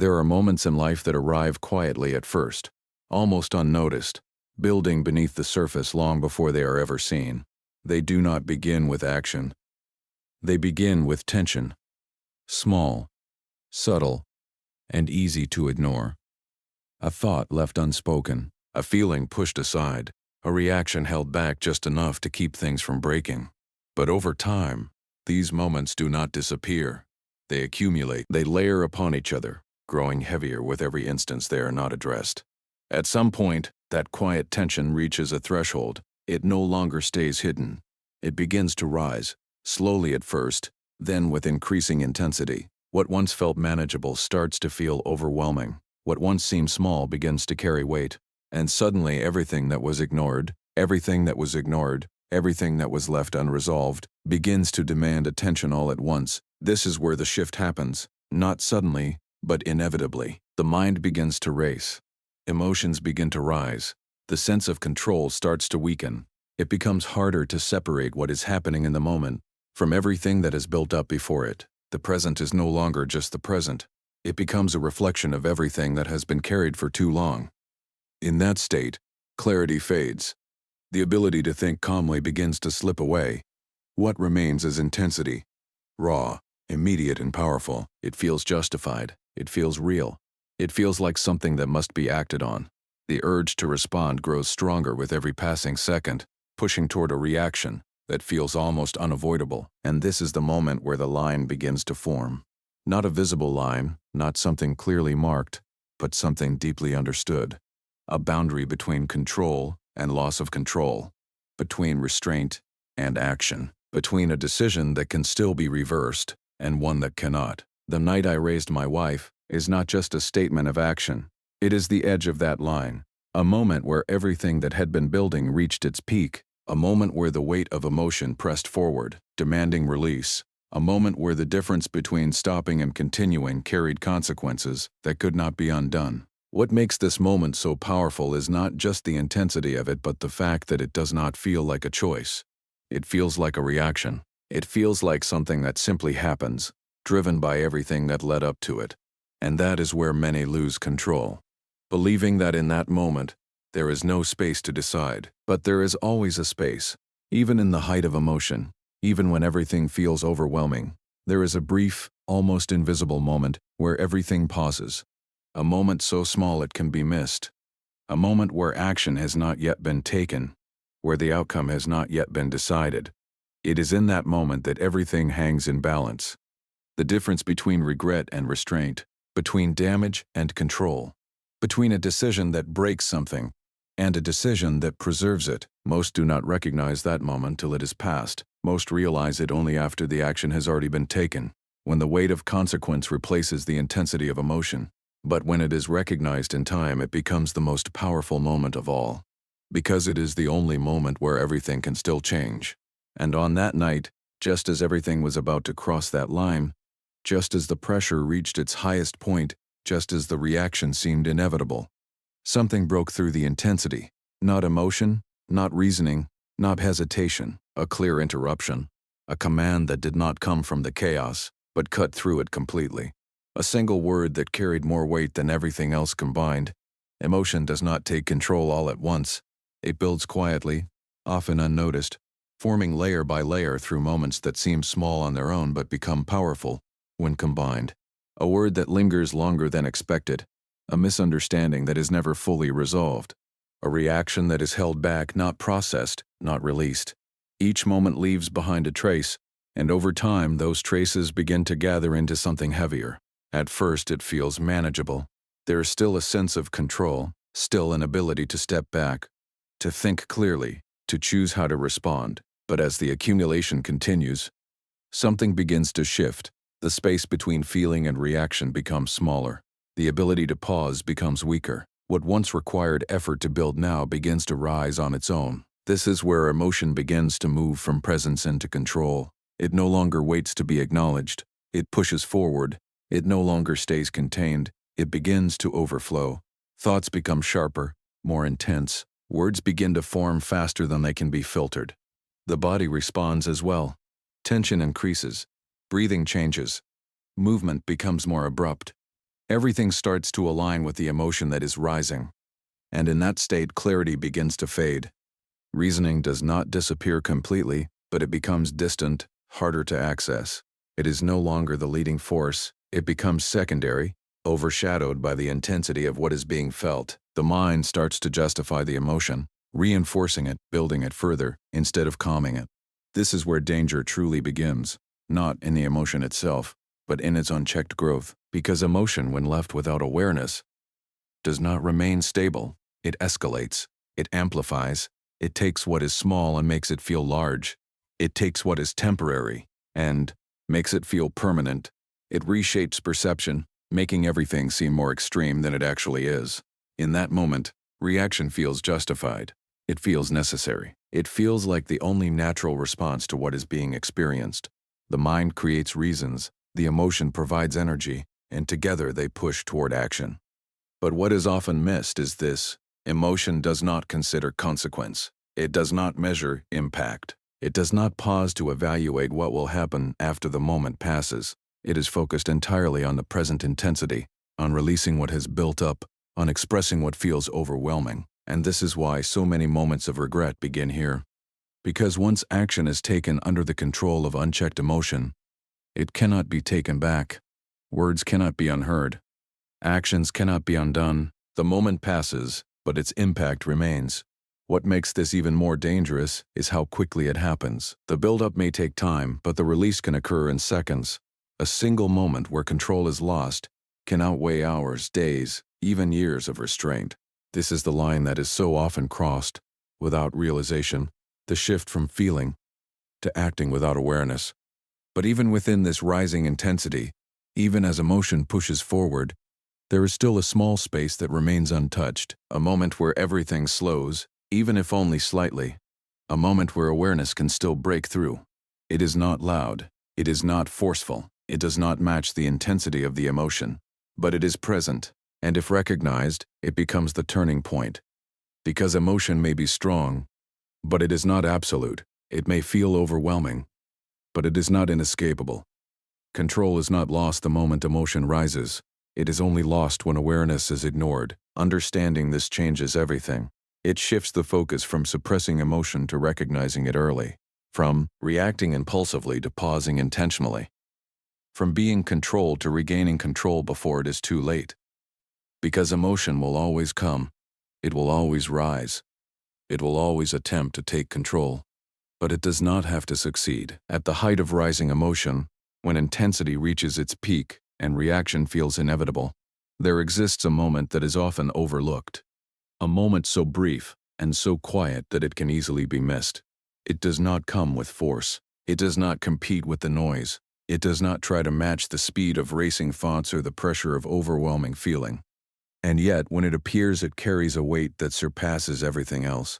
There are moments in life that arrive quietly at first, almost unnoticed, building beneath the surface long before they are ever seen. They do not begin with action. They begin with tension. Small, subtle, and easy to ignore. A thought left unspoken, a feeling pushed aside, a reaction held back just enough to keep things from breaking. But over time, these moments do not disappear. They accumulate, they layer upon each other, growing heavier with every instance they are not addressed. At some point, that quiet tension reaches a threshold. It no longer stays hidden. It begins to rise, slowly at first, then with increasing intensity. What once felt manageable starts to feel overwhelming. What once seemed small begins to carry weight. And suddenly everything that was ignored, everything that was left unresolved, begins to demand attention all at once. This is where the shift happens, not suddenly, but inevitably. The mind begins to race. Emotions begin to rise. The sense of control starts to weaken. It becomes harder to separate what is happening in the moment from everything that is built up before it. The present is no longer just the present. It becomes a reflection of everything that has been carried for too long. In that state, clarity fades. The ability to think calmly begins to slip away. What remains is intensity. Raw, immediate and powerful. It feels justified. It feels real. It feels like something that must be acted on. The urge to respond grows stronger with every passing second, pushing toward a reaction that feels almost unavoidable. And this is the moment where the line begins to form. Not a visible line, not something clearly marked, but something deeply understood. A boundary between control and loss of control, between restraint and action, between a decision that can still be reversed and one that cannot. The night I raised my wife is not just a statement of action. It is the edge of that line, a moment where everything that had been building reached its peak, a moment where the weight of emotion pressed forward, demanding release, a moment where the difference between stopping and continuing carried consequences that could not be undone. What makes this moment so powerful is not just the intensity of it, but the fact that it does not feel like a choice. It feels like a reaction. It feels like something that simply happens, driven by everything that led up to it. And that is where many lose control. Believing that in that moment, there is no space to decide. But there is always a space. Even in the height of emotion, even when everything feels overwhelming, there is a brief, almost invisible moment where everything pauses. A moment so small it can be missed. A moment where action has not yet been taken, where the outcome has not yet been decided. It is in that moment that everything hangs in balance. The difference between regret and restraint, between damage and control, between a decision that breaks something and a decision that preserves it. Most do not recognize that moment till it is past. Most realize it only after the action has already been taken, when the weight of consequence replaces the intensity of emotion. But when it is recognized in time, it becomes the most powerful moment of all, because it is the only moment where everything can still change. And on that night, just as everything was about to cross that line, just as the pressure reached its highest point, just as the reaction seemed inevitable, something broke through the intensity. Not emotion, not reasoning, not hesitation, a clear interruption, a command that did not come from the chaos, but cut through it completely. A single word that carried more weight than everything else combined. Emotion does not take control all at once. It builds quietly, often unnoticed, forming layer by layer through moments that seem small on their own but become powerful when combined. A word that lingers longer than expected. A misunderstanding that is never fully resolved. A reaction that is held back, not processed, not released. Each moment leaves behind a trace, and over time those traces begin to gather into something heavier. At first it feels manageable. There is still a sense of control, still an ability to step back, to think clearly, to choose how to respond. But as the accumulation continues, something begins to shift. The space between feeling and reaction becomes smaller. The ability to pause becomes weaker. What once required effort to build now begins to rise on its own. This is where emotion begins to move from presence into control. It no longer waits to be acknowledged. It pushes forward. It no longer stays contained. It begins to overflow. Thoughts become sharper, more intense. Words begin to form faster than they can be filtered. The body responds as well. Tension increases. Breathing changes. Movement becomes more abrupt. Everything starts to align with the emotion that is rising. And in that state, clarity begins to fade. Reasoning does not disappear completely, but it becomes distant, harder to access. It is no longer the leading force. It becomes secondary, overshadowed by the intensity of what is being felt. The mind starts to justify the emotion, reinforcing it, building it further, instead of calming it. This is where danger truly begins, not in the emotion itself, but in its unchecked growth. Because emotion, when left without awareness, does not remain stable. It escalates, it amplifies, it takes what is small and makes it feel large. It takes what is temporary and makes it feel permanent. It reshapes perception, making everything seem more extreme than it actually is. In that moment, reaction feels justified. It feels necessary. It feels like the only natural response to what is being experienced. The mind creates reasons, the emotion provides energy, and together they push toward action. But what is often missed is this: emotion does not consider consequence. It does not measure impact. It does not pause to evaluate what will happen after the moment passes. It is focused entirely on the present intensity, on releasing what has built up, on expressing what feels overwhelming. And this is why so many moments of regret begin here. Because once action is taken under the control of unchecked emotion, it cannot be taken back. Words cannot be unheard. Actions cannot be undone. The moment passes, but its impact remains. What makes this even more dangerous is how quickly it happens. The buildup may take time, but the release can occur in seconds. A single moment where control is lost can outweigh hours, days, even years of restraint. This is the line that is so often crossed without realization, the shift from feeling to acting without awareness. But even within this rising intensity, even as emotion pushes forward, there is still a small space that remains untouched, a moment where everything slows, even if only slightly, a moment where awareness can still break through. It is not loud, it is not forceful, it does not match the intensity of the emotion, but it is present, and if recognized, it becomes the turning point. Because emotion may be strong, but it is not absolute. It may feel overwhelming, but it is not inescapable. Control is not lost the moment emotion rises. It is only lost when awareness is ignored. Understanding this changes everything. It shifts the focus from suppressing emotion to recognizing it early, from reacting impulsively to pausing intentionally, from being controlled to regaining control before it is too late. Because emotion will always come. It will always rise. It will always attempt to take control. But it does not have to succeed. At the height of rising emotion, when intensity reaches its peak and reaction feels inevitable, there exists a moment that is often overlooked. A moment so brief and so quiet that it can easily be missed. It does not come with force. It does not compete with the noise. It does not try to match the speed of racing thoughts or the pressure of overwhelming feeling. And yet, when it appears, it carries a weight that surpasses everything else.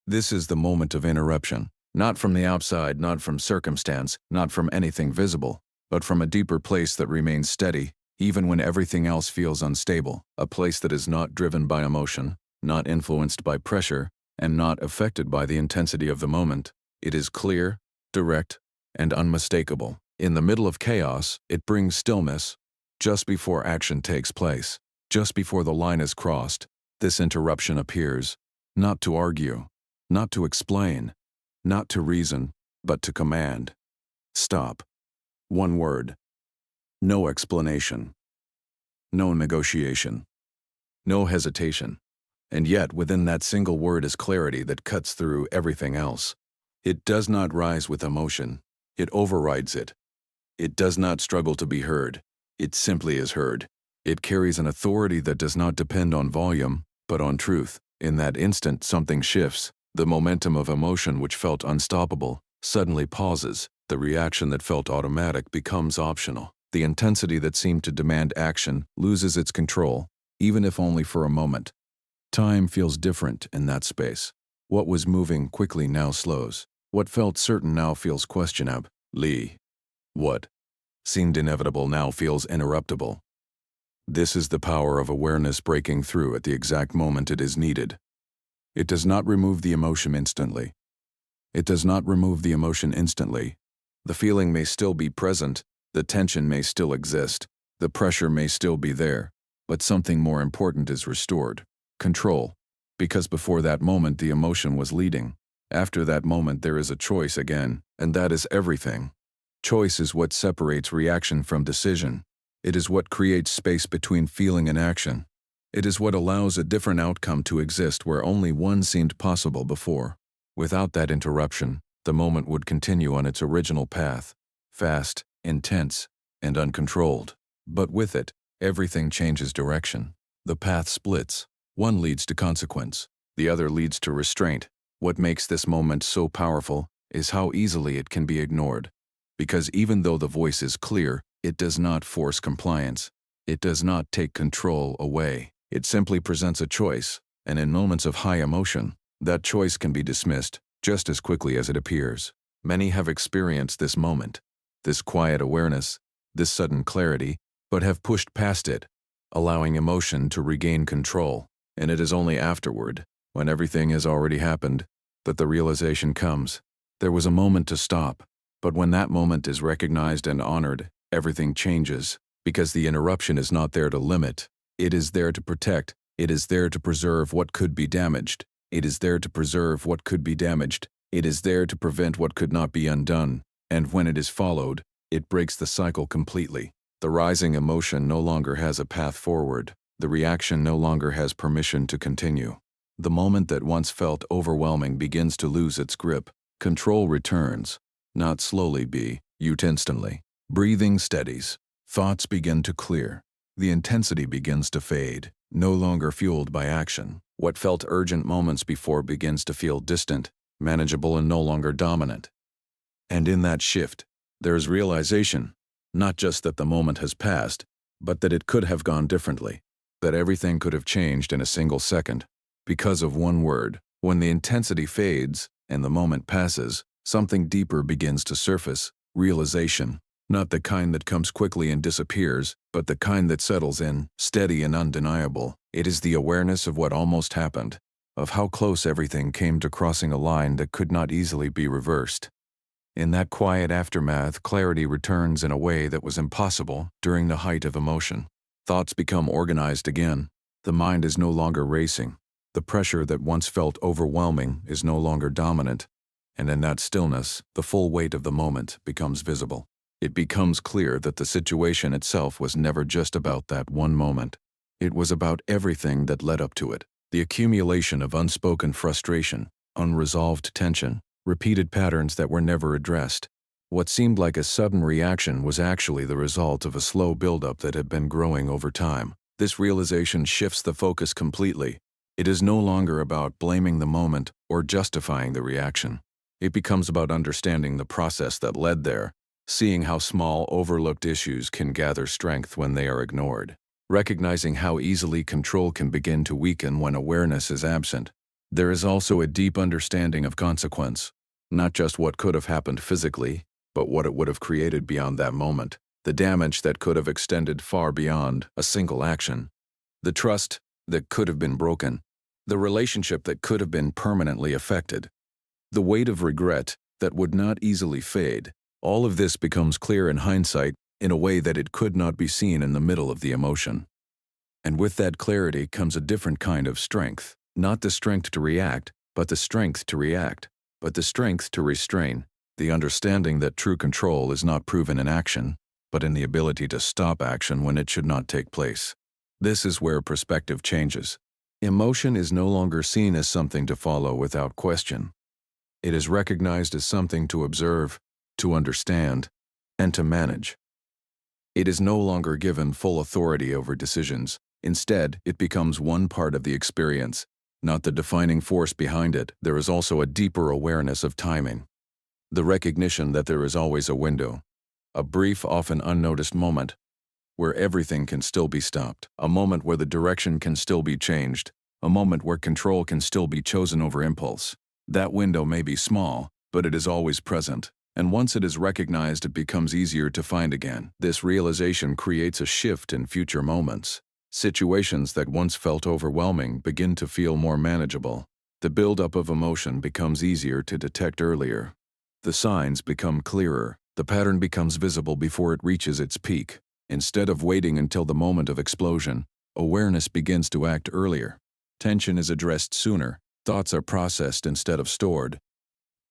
This is the moment of interruption. Not from the outside, not from circumstance, not from anything visible, but from a deeper place that remains steady, even when everything else feels unstable, a place that is not driven by emotion, not influenced by pressure, and not affected by the intensity of the moment. It is clear, direct, and unmistakable. In the middle of chaos, it brings stillness. Just before action takes place, just before the line is crossed, this interruption appears, not to argue, not to explain, not to reason, but to command. Stop. One word. No explanation. No negotiation. No hesitation. And yet, within that single word is clarity that cuts through everything else. It does not rise with emotion. It overrides it. It does not struggle to be heard. It simply is heard. It carries an authority that does not depend on volume, but on truth. In that instant, something shifts. The momentum of emotion which felt unstoppable suddenly pauses. The reaction that felt automatic becomes optional. The intensity that seemed to demand action loses its control, even if only for a moment. Time feels different in that space. What was moving quickly now slows. What felt certain now feels questionable. What seemed inevitable now feels interruptible. This is the power of awareness breaking through at the exact moment it is needed. It does not remove the emotion instantly. It does not remove the emotion instantly. The feeling may still be present, the tension may still exist, the pressure may still be there, But something more important is restored: control. Because before that moment the emotion was leading. After that moment there is a choice again, and that is everything. Choice is what separates reaction from decision. It is what creates space between feeling and action. It is what allows a different outcome to exist where only one seemed possible before. Without that interruption, the moment would continue on its original path, fast, intense, and uncontrolled. But with it, everything changes direction. The path splits. One leads to consequence. The other leads to restraint. What makes this moment so powerful is how easily it can be ignored. Because even though the voice is clear, it does not force compliance. It does not take control away. It simply presents a choice, and in moments of high emotion, that choice can be dismissed just as quickly as it appears. Many have experienced this moment, this quiet awareness, this sudden clarity, but have pushed past it, allowing emotion to regain control. And it is only afterward, when everything has already happened, that the realization comes. There was a moment to stop, but when that moment is recognized and honored, everything changes, because the interruption is not there to limit. It is there to protect. It is there to preserve what could be damaged. It is there to preserve what could be damaged. It is there to prevent what could not be undone. And when it is followed, it breaks the cycle completely. The rising emotion no longer has a path forward. The reaction no longer has permission to continue. The moment that once felt overwhelming begins to lose its grip. Control returns. Not slowly, used instantly. Breathing steadies. Thoughts begin to clear. The intensity begins to fade, no longer fueled by action. What felt urgent moments before begins to feel distant, manageable, and no longer dominant. And in that shift, there is realization, not just that the moment has passed, but that it could have gone differently, that everything could have changed in a single second, because of one word. When the intensity fades and the moment passes, something deeper begins to surface: realization. Not the kind that comes quickly and disappears, but the kind that settles in, steady and undeniable. It is the awareness of what almost happened, of how close everything came to crossing a line that could not easily be reversed. In that quiet aftermath, clarity returns in a way that was impossible during the height of emotion. Thoughts become organized again. The mind is no longer racing. The pressure that once felt overwhelming is no longer dominant. And in that stillness, the full weight of the moment becomes visible. It becomes clear that the situation itself was never just about that one moment. It was about everything that led up to it. The accumulation of unspoken frustration, unresolved tension, repeated patterns that were never addressed. What seemed like a sudden reaction was actually the result of a slow buildup that had been growing over time. This realization shifts the focus completely. It is no longer about blaming the moment or justifying the reaction. It becomes about understanding the process that led there, seeing how small, overlooked issues can gather strength when they are ignored, recognizing how easily control can begin to weaken when awareness is absent. There is also a deep understanding of consequence, not just what could have happened physically, but what it would have created beyond that moment, the damage that could have extended far beyond a single action, the trust that could have been broken, the relationship that could have been permanently affected, the weight of regret that would not easily fade. All of this becomes clear in hindsight in a way that it could not be seen in the middle of the emotion. And with that clarity comes a different kind of strength. Not the strength to react, but the strength to react, but the strength to restrain. The understanding that true control is not proven in action, but in the ability to stop action when it should not take place. This is where perspective changes. Emotion is no longer seen as something to follow without question. It is recognized as something to observe, to understand, and to manage. It is no longer given full authority over decisions. Instead, it becomes one part of the experience, not the defining force behind it. There is also a deeper awareness of timing. The recognition that there is always a window, a brief, often unnoticed moment, where everything can still be stopped, a moment where the direction can still be changed, a moment where control can still be chosen over impulse. That window may be small, but it is always present. And once it is recognized, it becomes easier to find again. This realization creates a shift in future moments. Situations that once felt overwhelming begin to feel more manageable. The buildup of emotion becomes easier to detect earlier. The signs become clearer. The pattern becomes visible before it reaches its peak. Instead of waiting until the moment of explosion, Awareness begins to act earlier. Tension is addressed sooner. Thoughts are processed instead of stored.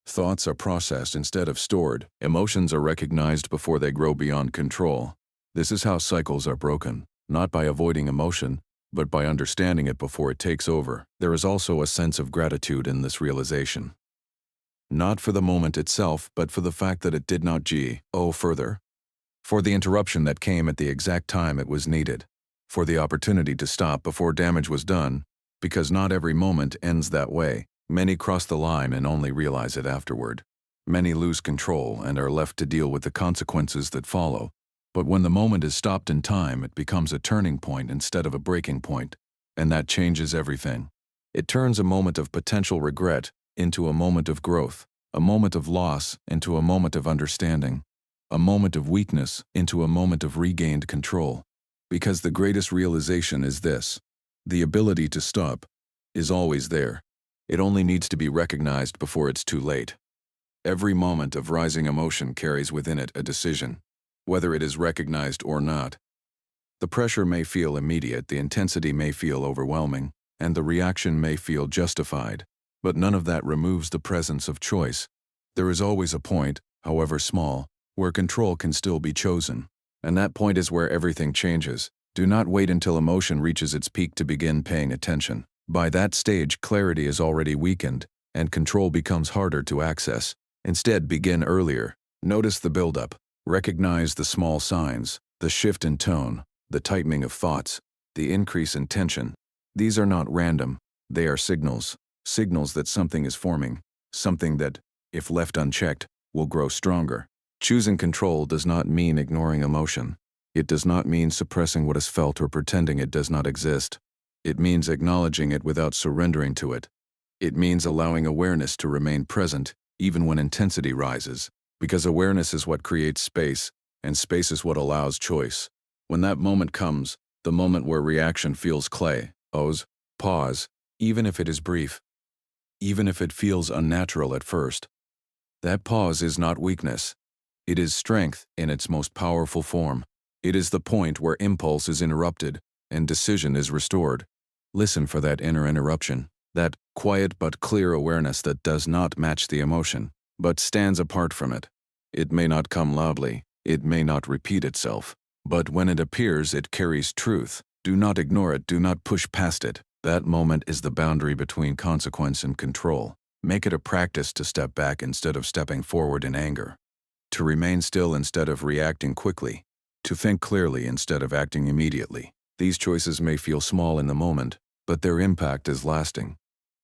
Thoughts are processed instead of stored. Emotions are recognized before they grow beyond control. This is how cycles are broken, not by avoiding emotion, but by understanding it before it takes over. There is also a sense of gratitude in this realization. Not for the moment itself, but for the fact that it did not go further. For the interruption that came at the exact time it was needed. For the opportunity to stop before damage was done, because not every moment ends that way. Many cross the line and only realize it afterward. Many lose control and are left to deal with the consequences that follow. But when the moment is stopped in time, it becomes a turning point instead of a breaking point, and that changes everything. It turns a moment of potential regret into a moment of growth, a moment of loss into a moment of understanding, a moment of weakness into a moment of regained control. Because the greatest realization is this: the ability to stop is always there. It only needs to be recognized before it's too late. Every moment of rising emotion carries within it a decision, whether it is recognized or not. The pressure may feel immediate, the intensity may feel overwhelming, and the reaction may feel justified, but none of that removes the presence of choice. There is always a point, however small, where control can still be chosen, and that point is where everything changes. Do not wait until emotion reaches its peak to begin paying attention. By that stage, clarity is already weakened, and control becomes harder to access. Instead, begin earlier. Notice the buildup. Recognize the small signs, the shift in tone, the tightening of thoughts, the increase in tension. These are not random. They are signals. Signals that something is forming, something that, if left unchecked, will grow stronger. Choosing control does not mean ignoring emotion. It does not mean suppressing what is felt or pretending it does not exist. It means acknowledging it without surrendering to it. It means allowing awareness to remain present, even when intensity rises. Because awareness is what creates space, and space is what allows choice. When that moment comes, the moment where reaction feels pause, even if it is brief, even if it feels unnatural at first. That pause is not weakness. It is strength in its most powerful form. It is the point where impulse is interrupted and decision is restored. Listen for that inner interruption, that quiet but clear awareness that does not match the emotion, but stands apart from it. It may not come loudly, it may not repeat itself, but when it appears, it carries truth. Do not ignore it, do not push past it. That moment is the boundary between consequence and control. Make it a practice to step back instead of stepping forward in anger, to remain still instead of reacting quickly, to think clearly instead of acting immediately. These choices may feel small in the moment, but their impact is lasting.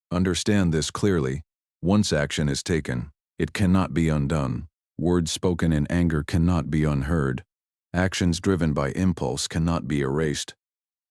Understand this clearly. Once action is taken, it cannot be undone. Words spoken in anger cannot be unheard. Actions driven by impulse cannot be erased.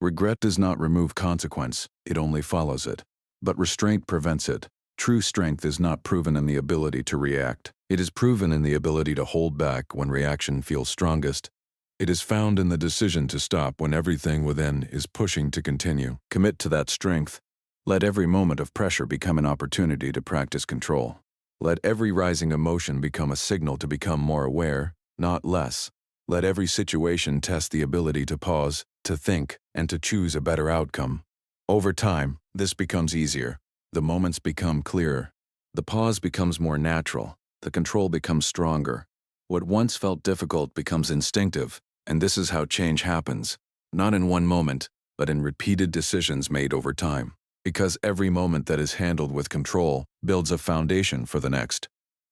Regret does not remove consequence, it only follows it. But restraint prevents it. True strength is not proven in the ability to react. It is proven in the ability to hold back when reaction feels strongest. It is found in the decision to stop when everything within is pushing to continue. Commit to that strength. Let every moment of pressure become an opportunity to practice control. Let every rising emotion become a signal to become more aware, not less. Let every situation test the ability to pause, to think, and to choose a better outcome. Over time, this becomes easier. The moments become clearer. The pause becomes more natural. The control becomes stronger. What once felt difficult becomes instinctive, and this is how change happens. Not in one moment, but in repeated decisions made over time. Because every moment that is handled with control builds a foundation for the next.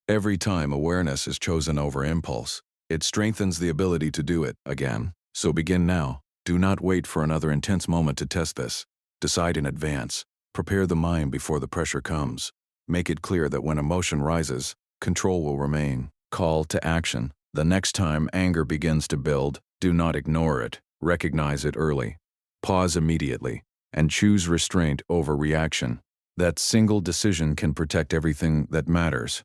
Every time awareness is chosen over impulse, it strengthens the ability to do it again. So begin now. Do not wait for another intense moment to test this. Decide in advance. Prepare the mind before the pressure comes. Make it clear that when emotion rises, control will remain. Call to action. The next time anger begins to build, do not ignore it. Recognize it early. Pause immediately, and choose restraint over reaction. That single decision can protect everything that matters.